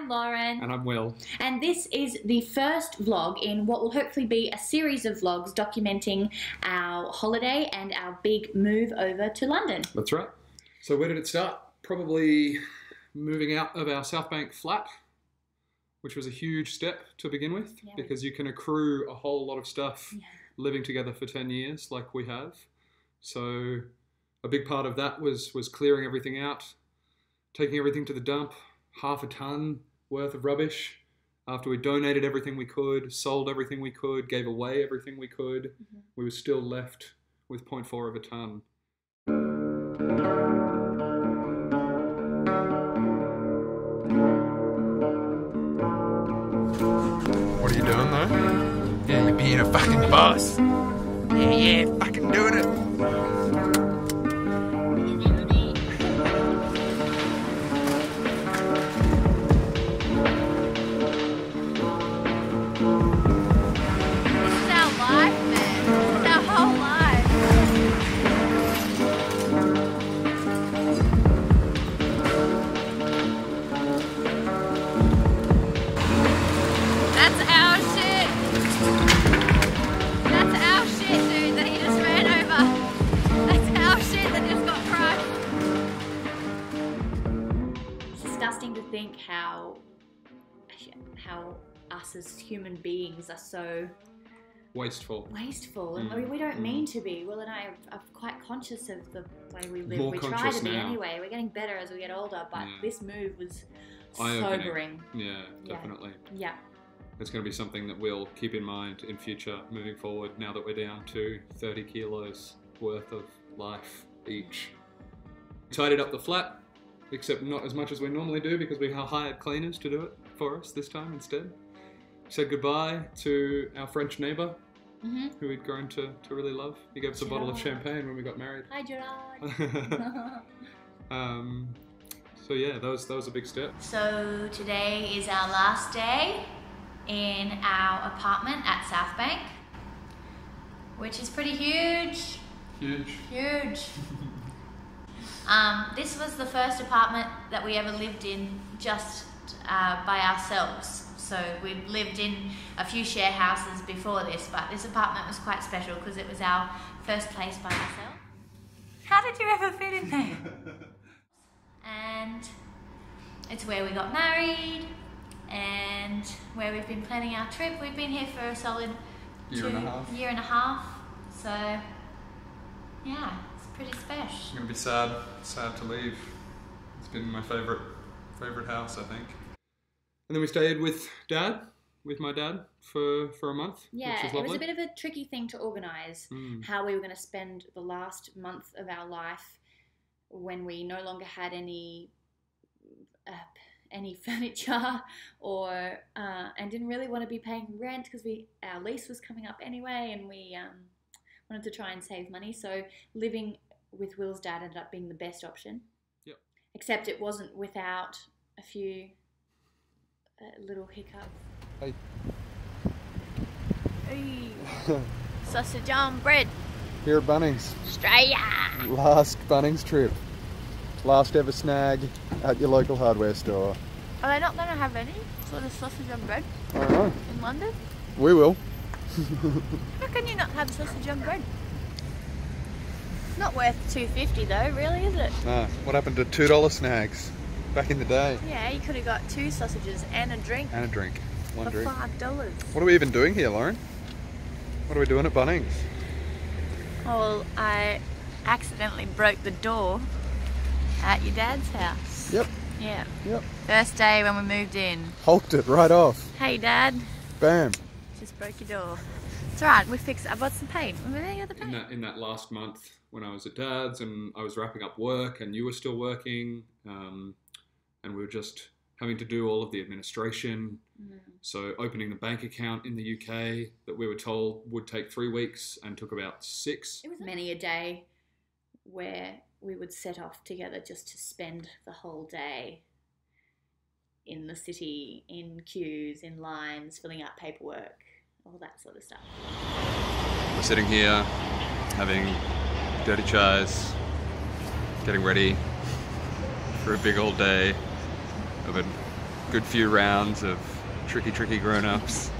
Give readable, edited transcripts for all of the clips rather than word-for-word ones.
I'm Lauren. And I'm Will. And this is the first vlog in what will hopefully be a series of vlogs documenting our holiday and our big move over to London. That's right. So where did it start? Probably moving out of our South Bank flat, which was a huge step to begin with, because you can accrue a whole lot of stuff living together for 10 years like we have. So a big part of that was clearing everything out, taking everything to the dump, half a ton worth of rubbish. After we donated everything we could, sold everything we could, gave away everything we could, we were still left with 0.4 of a ton. What are you doing though? Yeah, you're being a fucking boss. Yeah, fucking doing it. To think how us as human beings are so wasteful. And we don't mean to be. Will and I are quite conscious of the way we live. More we try to be anyway. We're getting better as we get older, but this move was sobering. Yeah, definitely. Yeah. It's going to be something that we'll keep in mind in future moving forward, now that we're down to 30 kilos worth of life each. Tidied up the flat, except not as much as we normally do because we hired cleaners to do it for us this time instead. Said goodbye to our French neighbour, who we'd grown to really love. He gave us a bottle of champagne when we got married. Hi, Gerard. So yeah, that was a big step. So today is our last day in our apartment at South Bank, which is pretty huge. Huge. This was the first apartment that we ever lived in just by ourselves. So we'd lived in a few share houses before this, but this apartment was quite special because it was our first place by ourselves. How did you ever fit in there? And it's where we got married and where we've been planning our trip. We've been here for a solid year and a half. So yeah. Pretty special. I'm gonna be sad to leave. It's been my favourite house, I think. And then we stayed with my dad for a month. Yeah, which was it lovely. was a bit of a tricky thing to organise how we were going to spend the last month of our life when we no longer had any furniture or and didn't really want to be paying rent because our lease was coming up anyway, and we wanted to try and save money. So living with Will's dad ended up being the best option. Yep. Except it wasn't without a few little hiccups. Hey. Hey. Sausage on bread. Here at Bunnings. Australia. Last Bunnings trip. Last ever snag at your local hardware store. Are they not going to have any sort of sausage on bread? I don't know. In London? We will. How can you not have sausage on bread? Not worth $2.50 though, really, is it? Nah. What happened to $2 snags back in the day? Yeah, you could have got 2 sausages and a drink. And a drink. One drink. For $5. What are we even doing here, Lauren? What are we doing at Bunnings? Well, I accidentally broke the door at your dad's house. Yep. Yeah. Yep. First day when we moved in. Hulked it right off. Hey, Dad. Bam. Just broke your door. It's alright, we fixed it. I bought some paint. In that last month when I was at Dad's and I was wrapping up work and you were still working, and we were just having to do all of the administration. So opening the bank account in the UK that we were told would take 3 weeks and took about 6. It was many a day where we would set off together just to spend the whole day in the city, in queues, in lines, filling out paperwork, all that sort of stuff. We're sitting here having dirty chais, getting ready for a big old day of good few rounds of tricky grown-ups.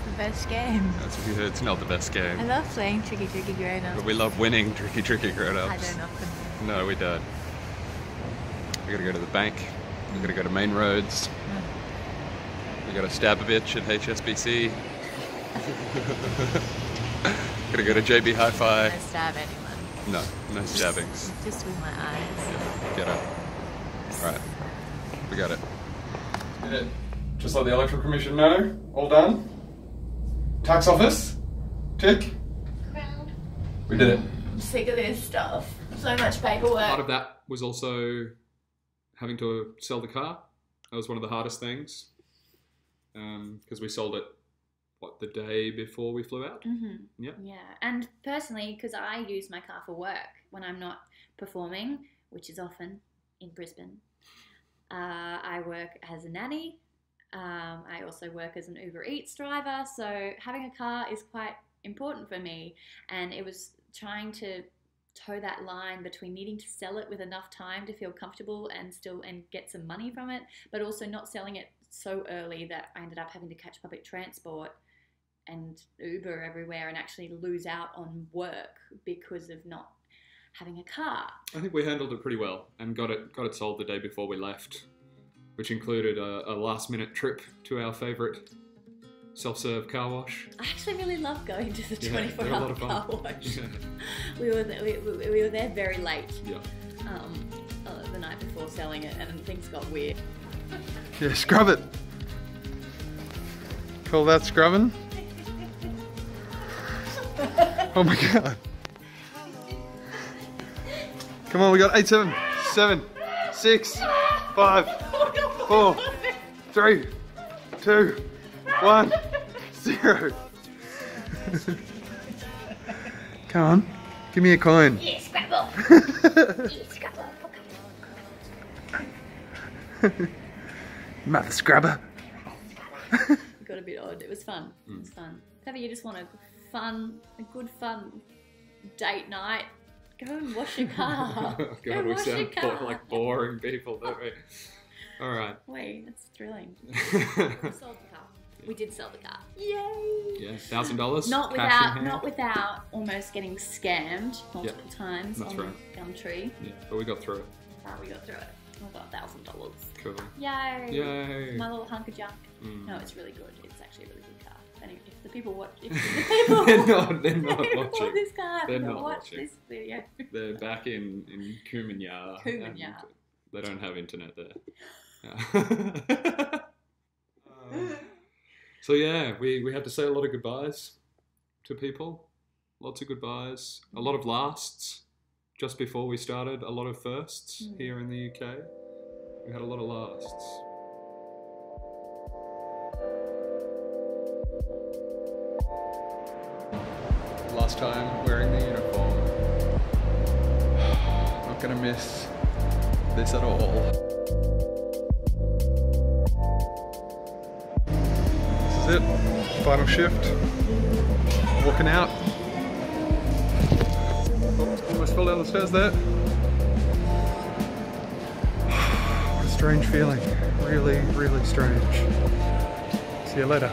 The best game. That's what you heard. It's not the best game. I love playing tricky grown-ups. But we love winning tricky grown-ups. I don't often. No, we don't. We gotta go to the bank. We gotta go to Main Roads. We gotta stab a bitch at HSBC. Gotta go to JB Hi-Fi. I stab anyone. No stabbings. Just with my eyes. Yeah, get up. Alright. We got it. Did it. Just let the Electoral Commission know. All done. Tax office. Tick. We did it. I'm sick of this stuff. So much paperwork. Part of that was also having to sell the car. That was one of the hardest things. Because we sold it, the day before we flew out? Mm-hmm. Yeah. Yeah. And personally, because I use my car for work when I'm not performing, which is often in Brisbane. I work as a nanny. I also work as an Uber Eats driver. So having a car is quite important for me. And it was trying to toe that line between needing to sell it with enough time to feel comfortable and get some money from it, but also not selling it so early that I ended up having to catch public transport and Uber everywhere and actually lose out on work because of not having a car. I think we handled it pretty well and got it sold the day before we left, which included a last-minute trip to our favourite self-serve car wash. I actually really love going to the Yeah, they're a lot 24-hour of fun. car wash. Yeah. We were there very late. Yeah. The night before selling it, and things got weird. Yeah, scrub it. Call that scrubbing? Oh my god. Come on, we got 8, 7, 7, 6, 5, 4, 3, 2, 1, 0. Come on, give me a coin. Yeah, Scrabble. Yeah, Scrabble. Mother scrubber. It got a bit odd. It was fun. It was fun. If ever you just want a good fun date night, go and wash your car. God, Go we wash your sound car. like boring people, don't we? All right. Wait, that's thrilling. We sold the car. We did sell the car. Yay! Yeah, $1,000. Not cash in hand. without almost getting scammed multiple times that's on right. Gumtree. Yeah, but we got through it. We got through it. We got $1,000. Cool. Yay! Yay. My little hunk of junk. Mm. No, it's really good. It's actually a really good car. Anyway, if the people watch, if the people they're not people watching. this car, They're they'll not watch watching. this video. They're back in Kumanya. Kumanya. They don't have internet there. Yeah. So yeah, we had to say a lot of goodbyes to people. Lots of goodbyes. A lot of lasts. Just before we started, a lot of firsts here in the UK. We had a lot of lasts. Last time wearing the uniform. Not gonna miss this at all. This is it. Final shift. Walking out. Oh, almost fell down the stairs there. What a strange feeling. Really, really strange. See you later.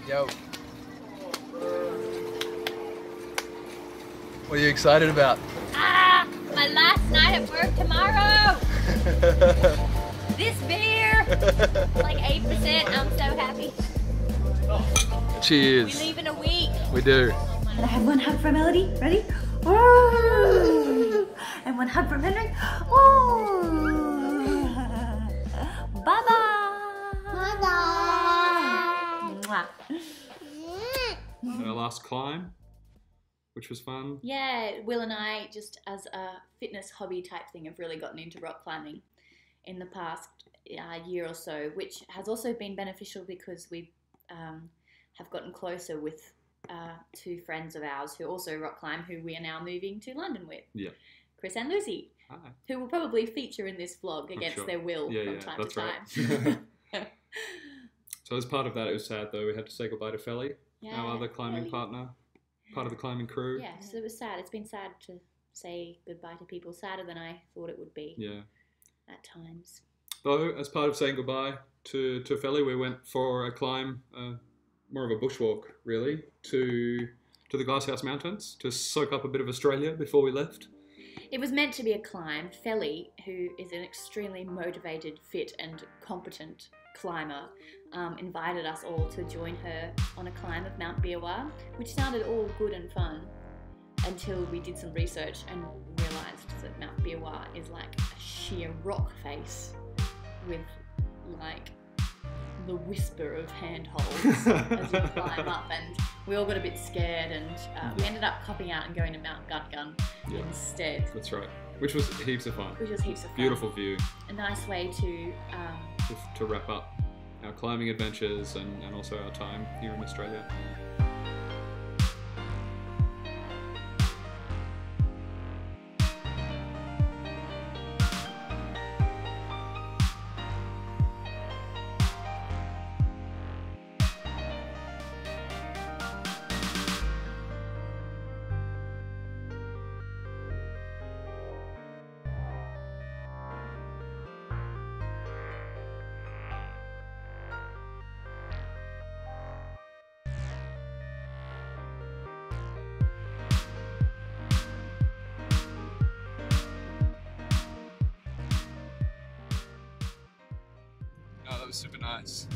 Yo. What are you excited about? Ah, my last night at work tomorrow. This beer, like 8%. I'm so happy. Cheers. We leave in a week. We do. Can I have one hug from Melody? Ready? Ooh. And one hug from Henry. Ooh. Bye-bye. Bye-bye. Our last climb, which was fun. Yeah, Will and I, just as a fitness hobby type thing, have really gotten into rock climbing in the past year or so, which has also been beneficial because we have gotten closer with two friends of ours who also rock climb, who we are now moving to London with. Yeah. Chris and Lucy, Hi. who will probably feature in this vlog against sure. their will Yeah, from yeah, time that's to right. time. So as part of that, it was sad though. We had to say goodbye to Felly, our other climbing Felly. partner, part of the climbing crew. Yeah, so it was sad. It's been sad to say goodbye to people, sadder than I thought it would be Yeah. at times. Though, as part of saying goodbye to Felly, we went for a climb, more of a bushwalk, really, to the Glasshouse Mountains to soak up a bit of Australia before we left. It was meant to be a climb. Felly, who is an extremely motivated, fit and competent climber, invited us all to join her on a climb of Mount Biawar, which sounded all good and fun until we did some research and realised that Mount Biawar is like a sheer rock face with like the whisper of handholds as you climb up, and we all got a bit scared, and we ended up copping out and going to Mount Gutgun instead. That's right. Which was heaps of fun. Which was heaps of fun. Beautiful view. A nice way to To wrap up our climbing adventures and also our time here in Australia. Oh, that was super nice.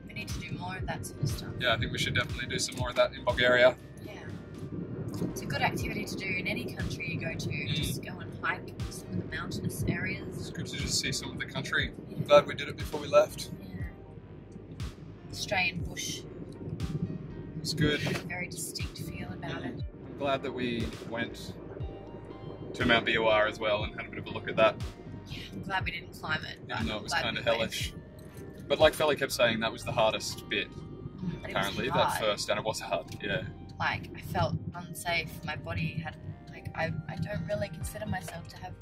We need to do more of that sort of stuff. Yeah, I think we should definitely do some more of that in Bulgaria. Yeah. It's a good activity to do in any country you go to. Just go and hike some of the mountainous areas. It's good to just see some of the country. Yeah. Glad we did it before we left. Yeah. Australian bush. It's good. A very distinct feel about it. I'm glad that we went to Mount Biawar as well and had a bit of a look at that. Yeah, I'm glad we didn't climb it. Even though it was Glad kind of we went. hellish. But like Felly kept saying, that was the hardest bit, But it was apparently, hard. that first, and it was hard, yeah. Like, I felt unsafe. My body had, like, I don't really consider myself to have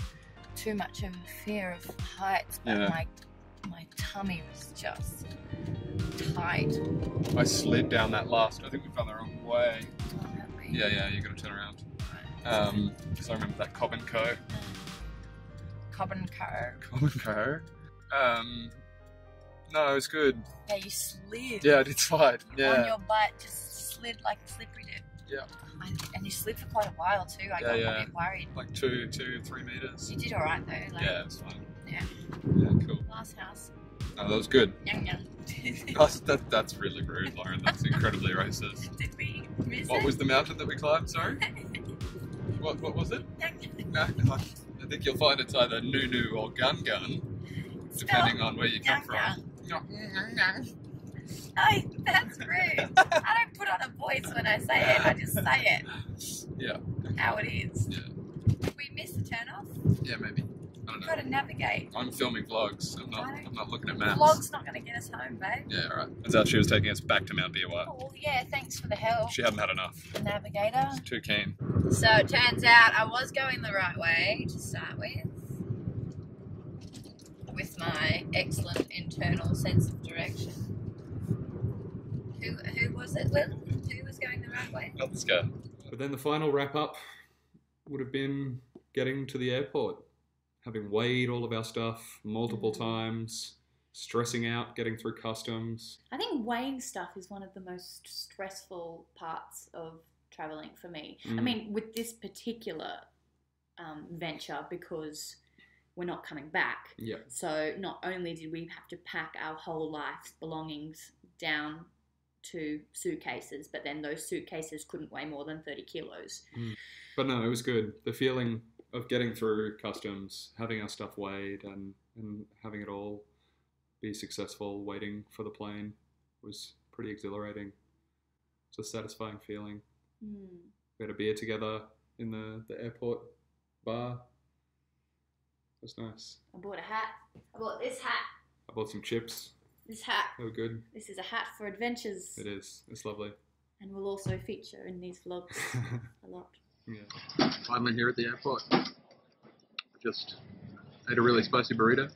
too much of a fear of heights, but Yeah. my tummy was just tight. I slid down that last, I think we've gone the wrong way. Oh, have we? Yeah, you gotta turn around. So I remember that Cobb and Co. Common car. Cobb and Co. No, it was good. Yeah, you slid. Yeah, I did slide, On yeah. your butt, just slid like a slippery dip. Yeah. And you slid for quite a while too. I got a bit worried. Like 2-3 meters. You did alright though. Like, Yeah, it's fine. Yeah. Yeah, cool. Glass house. No, that was good. Yum yum. That's really rude, Lauren. That's incredibly racist. Did we miss What it? was the mountain that we climbed, sorry? What was it? Yum, No, I think you'll find it's either Nunu or Gun Gun, depending on where you come from. Oh, that's rude. I don't put on a voice when I say it. I just say it. Yeah. How it is. Yeah. Did we miss the turn off? Yeah, maybe. I don't We've know. got to navigate. I'm filming vlogs. I'm not looking at maps. Vlog's not going to get us home, babe. Yeah, right. Turns out she was taking us back to Mount Biawar. Oh, well, yeah, thanks for the help, She hadn't had enough. navigator. She's too keen. So it turns out I was going the right way to start with my excellent internal sense of direction. Who was it, Lil? Who was going the right way? Not this guy. But then the final wrap up would have been getting to the airport, having weighed all of our stuff multiple times, stressing out, getting through customs. I think weighing stuff is one of the most stressful parts of traveling for me. I mean, with this particular venture, because we're not coming back. Yeah. So not only did we have to pack our whole life's belongings down to suitcases, but then those suitcases couldn't weigh more than 30 kilos. But no, it was good. The feeling of getting through customs, having our stuff weighed and having it all be successful, waiting for the plane, was pretty exhilarating. It's a satisfying feeling. We had a beer together in the airport bar. It was nice. I bought a hat. I bought this hat. I bought some chips. This hat. They were good. This is a hat for adventures. It is. It's lovely. And will also feature in these vlogs a lot. Yeah. Finally here at the airport. Just ate a really spicy burrito.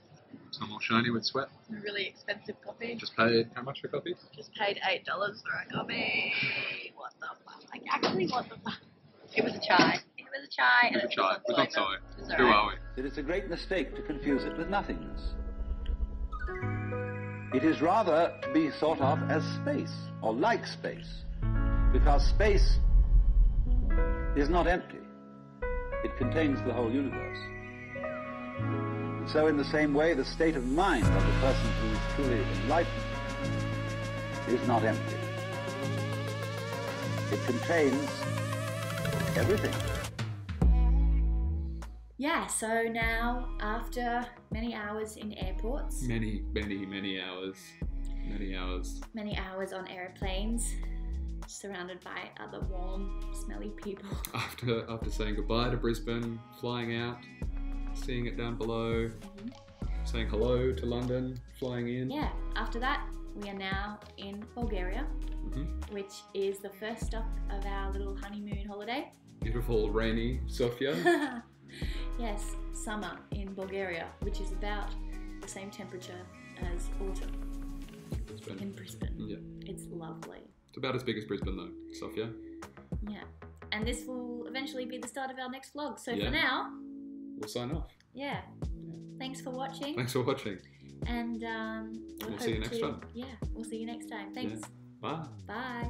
It's not all shiny with sweat. A really expensive coffee. Just paid how much for coffee? Just paid $8 for a coffee. What the fuck? Like, actually, what the fuck? It was a chai. It was a chai. It was a chai. It was not soy. It's Who alright. are we? It is a great mistake to confuse it with nothingness. It is rather to be thought of as space, or like space, because space is not empty. It contains the whole universe. And so in the same way, the state of mind of the person who is truly enlightened is not empty. It contains everything. Yeah, so now after many hours in airports, Many hours. Many hours. many hours on airplanes, surrounded by other warm, smelly people. After saying goodbye to Brisbane, flying out, seeing it down below, saying hello to London, flying in. Yeah, after that, we are now in Bulgaria, which is the first stop of our little honeymoon holiday. Beautiful, rainy Sofia. Yes, summer in Bulgaria, which is about the same temperature as autumn in Brisbane. Yeah. It's lovely. It's about as big as Brisbane though, Sofia. Yeah. And this will eventually be the start of our next vlog. So Yeah. for now, We'll sign off. yeah. Thanks for watching. Thanks for watching. And We'll see you next time. Yeah, we'll see you next time. Thanks. Bye. Bye.